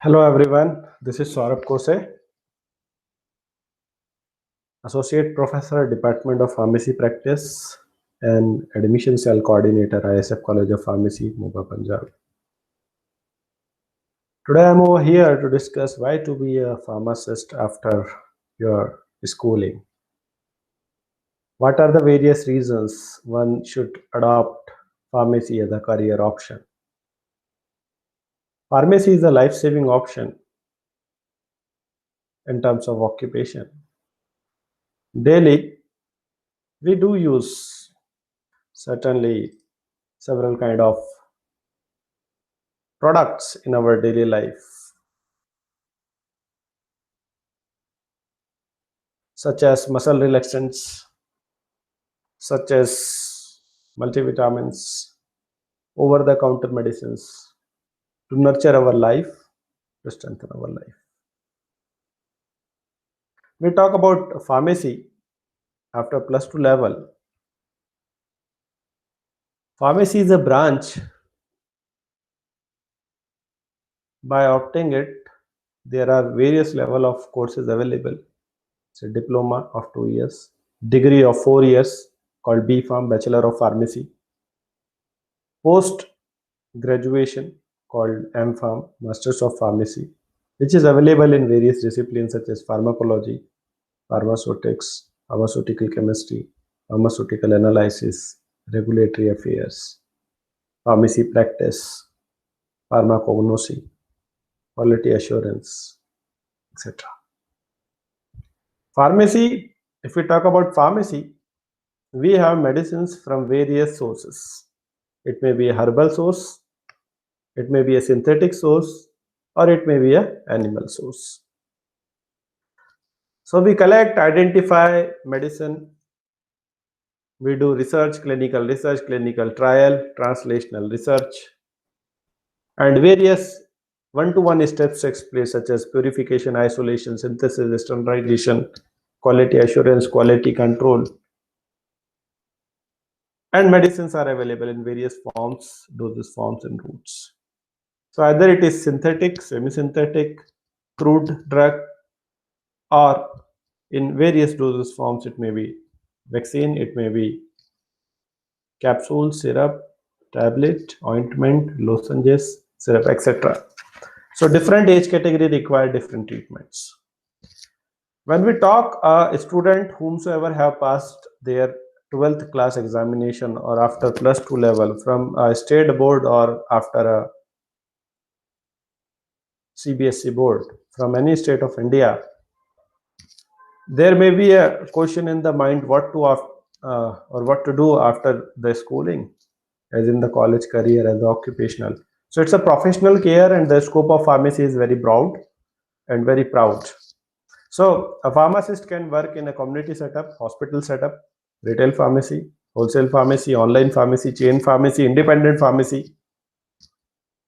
Hello everyone, this is Saurabh Kose, Associate Professor, Department of Pharmacy Practice and Admission Cell Coordinator, ISF College of Pharmacy, Moga, Punjab. Today I'm over here to discuss why to be a pharmacist after your schooling. What are the various reasons one should adopt pharmacy as a career option? Pharmacy is a life-saving option in terms of occupation. Daily, we do use certainly several kind of products in our daily life, such as muscle relaxants, such as multivitamins, over-the-counter medicines to nurture our life, to strengthen our life. We talk about pharmacy after +2 level. Pharmacy is a branch. By opting it, there are various level of courses available. It's a diploma of 2 years, degree of 4 years called B.Pharm, Bachelor of Pharmacy, post graduation called M.Pharm, Masters of Pharmacy, which is available in various disciplines such as pharmacology, pharmaceutics, pharmaceutical chemistry, pharmaceutical analysis, regulatory affairs, pharmacy practice, pharmacognosy, quality assurance, etc. Pharmacy, if we talk about pharmacy, we have medicines from various sources. It may be a herbal source, it may be a synthetic source, or it may be an animal source. So we collect, identify medicine, we do research, clinical trial, translational research, and various one-to-one steps takes place such as purification, isolation, synthesis, standardization, quality assurance, quality control. And medicines are available in various forms, dosage forms and routes. So either it is synthetic, semi-synthetic, crude drug, or in various dosage forms. It may be vaccine, it may be capsule, syrup, tablet, ointment, lozenges, syrup, etc. So different age category require different treatments. When we talk a student whomsoever have passed their 12th class examination or after +2 level from a state board or after a CBSE board from any state of India, there may be a question in the mind what to do after the schooling, as in the college career, as the occupational. So it's a professional care, and the scope of pharmacy is very broad and very proud. So a pharmacist can work in a community setup, hospital setup, retail pharmacy, wholesale pharmacy, online pharmacy, chain pharmacy, independent pharmacy.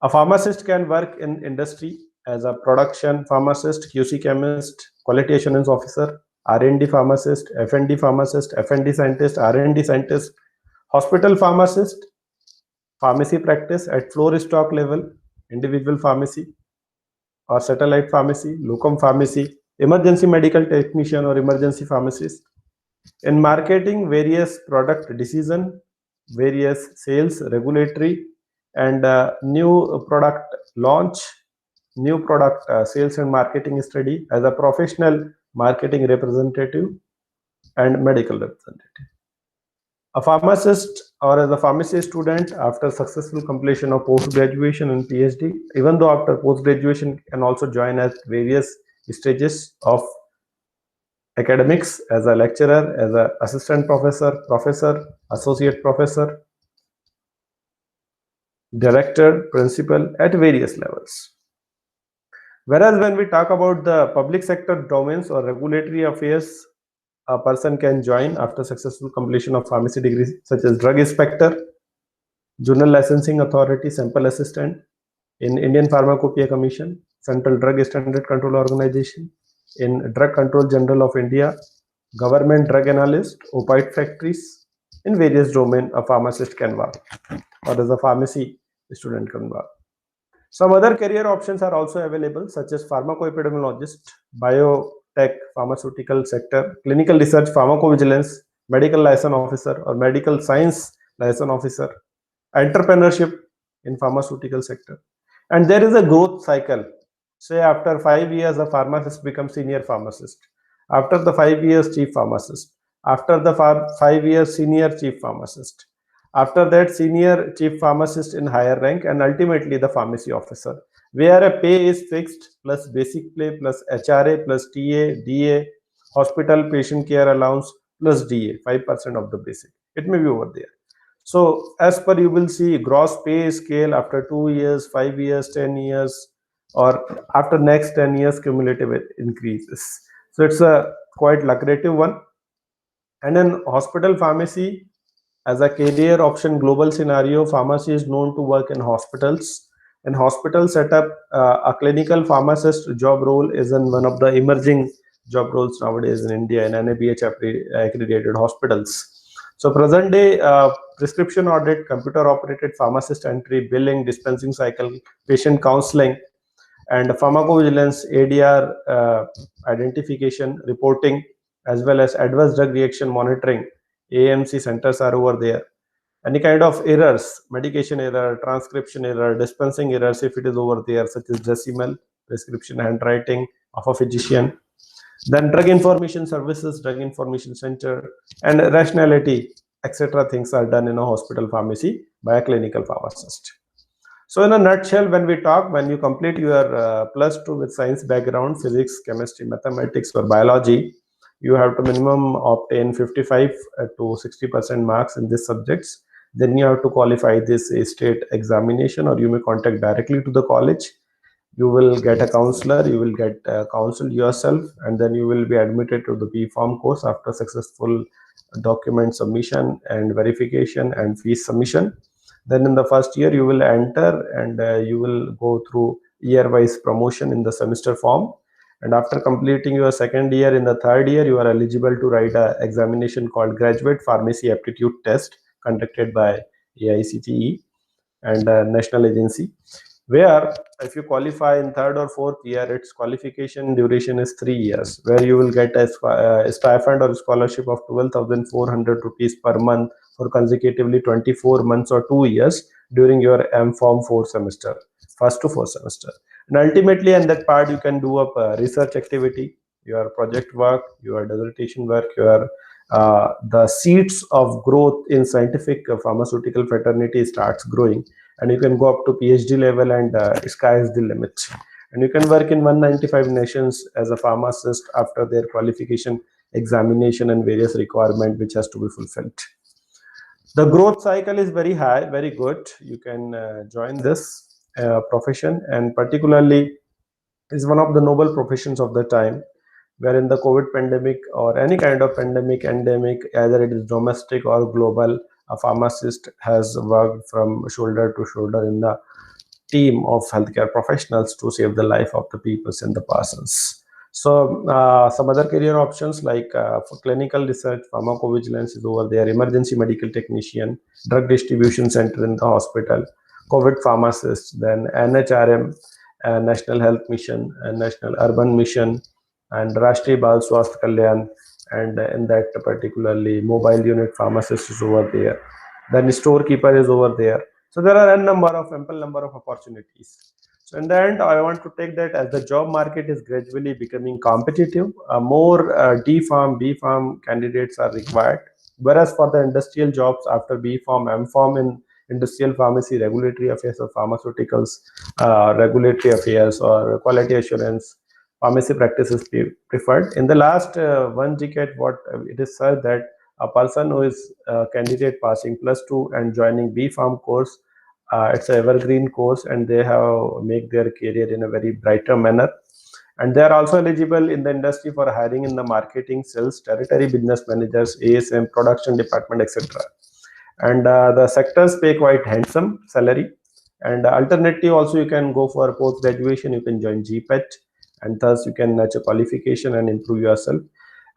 A pharmacist can work in industry as a production pharmacist, QC chemist, quality assurance officer, R&D pharmacist, F&D pharmacist, F&D scientist, R&D scientist, hospital pharmacist, pharmacy practice at floor stock level, individual pharmacy or satellite pharmacy, locum pharmacy, emergency medical technician or emergency pharmacist. In marketing, various product decision, various sales, regulatory, and new product launch, new product sales and marketing study as a professional marketing representative and medical representative. A pharmacist or as a pharmacy student after successful completion of post-graduation and PhD, even though after post-graduation can also join at various stages of academics as a lecturer, as an assistant professor, professor, associate professor, director, principal at various levels. Whereas when we talk about the public sector domains or regulatory affairs, a person can join after successful completion of pharmacy degrees such as drug inspector, journal licensing authority, sample assistant in Indian Pharmacopoeia Commission, Central Drug Standard Control Organization, in Drug Control General of India, government drug analyst, opioid factories. In various domains, a pharmacist can work, or as a pharmacy student can work. Some other career options are also available, such as pharmacoepidemiologist, biotech, pharmaceutical sector, clinical research, pharmacovigilance, medical liaison officer, or medical science liaison officer, entrepreneurship in pharmaceutical sector. And there is a growth cycle. Say after 5 years, a pharmacist becomes senior pharmacist. After the 5 years, chief pharmacist. After the 5 years, senior chief pharmacist. After that, senior chief pharmacist in higher rank, and ultimately the pharmacy officer, where a pay is fixed plus basic pay plus HRA plus TA, DA, hospital patient care allowance plus DA, 5% of the basic. It may be over there. So as per, you will see gross pay scale after 2 years, 5 years, 10 years, or after next 10 years, cumulative increases. So it's a quite lucrative one. And in hospital pharmacy, as a career option global scenario, pharmacy is known to work in hospitals. In hospital setup, a clinical pharmacist job role is in one of the emerging job roles nowadays in India in NABH accredited hospitals. So present day, prescription audit, computer operated pharmacist entry, billing, dispensing cycle, patient counseling, and pharmacovigilance, ADR, identification, reporting, as well as adverse drug reaction monitoring, AMC centers are over there. Any kind of errors, medication error, transcription error, dispensing errors, if it is over there, such as decimal, prescription handwriting of a physician. Then drug information services, drug information center, and rationality, etc. things are done in a hospital pharmacy by a clinical pharmacist. So in a nutshell, when you complete your +2 with science background, physics, chemistry, mathematics, or biology, you have to minimum obtain 55 to 60% marks in these subjects. Then you have to qualify this state examination, or you may contact directly to the college. You will get a counselor, you will get counseled yourself, and then you will be admitted to the B.Pharm course after successful document submission and verification and fees submission. Then in the first year you will enter, and you will go through year-wise promotion in the semester form. And after completing your second year, in the third year, you are eligible to write a examination called Graduate Pharmacy Aptitude Test, conducted by AICTE and national agency, where if you qualify in third or fourth year, its qualification duration is 3 years, where you will get a stipend or scholarship of 12,400 rupees per month for consecutively 24 months or 2 years during your M.Pharm 4 semester, first to fourth semester. And ultimately, in that part, you can do up research activity, your project work, your dissertation work, your the seeds of growth in scientific pharmaceutical fraternity starts growing, and you can go up to PhD level, and sky is the limit. And you can work in 195 nations as a pharmacist after their qualification examination and various requirement which has to be fulfilled. The growth cycle is very high, very good. You can join this profession, and particularly is one of the noble professions of the time, wherein the COVID pandemic or any kind of pandemic, endemic, either it is domestic or global, a pharmacist has worked from shoulder to shoulder in the team of healthcare professionals to save the life of the people and the persons. So some other career options like for clinical research, pharmacovigilance is over there, emergency medical technician, drug distribution center in the hospital, COVID pharmacist, then NHRM, National Health Mission, and National Urban Mission, and Rashtriya Bal Swasth Kalyan, and in that particularly mobile unit pharmacist is over there. Then storekeeper is over there. So there are ample number of opportunities. So in the end, I want to take that as the job market is gradually becoming competitive, more D.Pharm, B.Pharm candidates are required. Whereas for the industrial jobs after B.Pharm, M.Pharm in industrial pharmacy, regulatory affairs or pharmaceuticals, regulatory affairs or quality assurance, pharmacy practice is preferred. In the last 1 decade, what it is said that a person who is a candidate passing +2 and joining B.Pharm course, it's an evergreen course, and they have make their career in a very brighter manner. And they are also eligible in the industry for hiring in the marketing, sales, territory business managers, ASM, production department, etc. And the sectors pay quite handsome salary. And alternative also, you can go for post graduation, you can join GPET, and thus you can nurture qualification and improve yourself.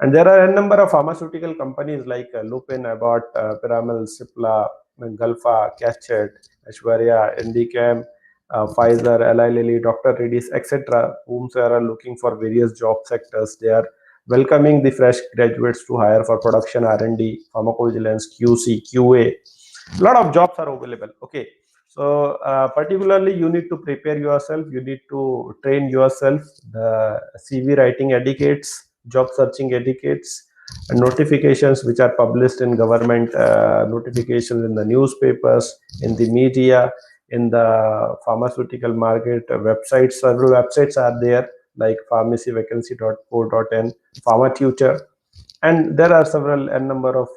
And there are a number of pharmaceutical companies like Lupin, Abbott, Piramal, Cipla, Gulfa, Cachet, Ashwarya, Indichem, Pfizer, Eli Lilly, Dr. Reddy's, etc., whomsoever are looking for various job sectors, they are welcoming the fresh graduates to hire for production, R&D, pharmacovigilance, QC, QA. A lot of jobs are available. Okay, so particularly you need to prepare yourself, you need to train yourself. The CV writing educates, job searching educates, and notifications which are published in government, notifications in the newspapers, in the media, in the pharmaceutical market, websites. Several websites are there like pharmacyvacancy.co.in, pharma tutor, and there are several n number of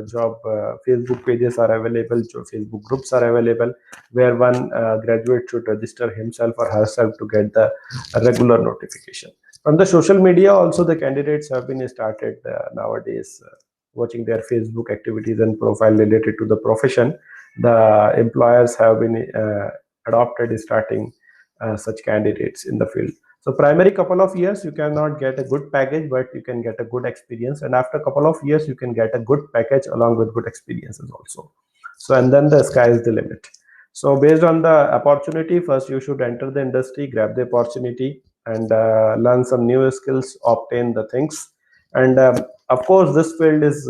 job Facebook pages are available, Facebook groups are available, where one graduate should register himself or herself to get the regular notification. From the social media also, the candidates have been started nowadays watching their Facebook activities and profile related to the profession. The employers have been adopted starting such candidates in the field. So primary couple of years you cannot get a good package, but you can get a good experience, and after couple of years you can get a good package along with good experiences also. So and then the sky is the limit. So based on the opportunity, first you should enter the industry, grab the opportunity, and learn some new skills, obtain the things. And of course this field is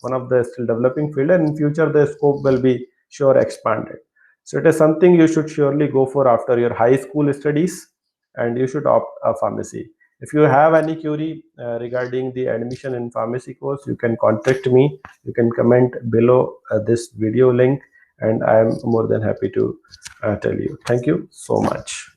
one of the still developing field, and in future the scope will be sure expanded. So it is something you should surely go for after your high school studies, and you should opt a pharmacy. If you have any query regarding the admission in pharmacy course, you can contact me. You can comment below this video link, and I am more than happy to tell you. Thank you so much.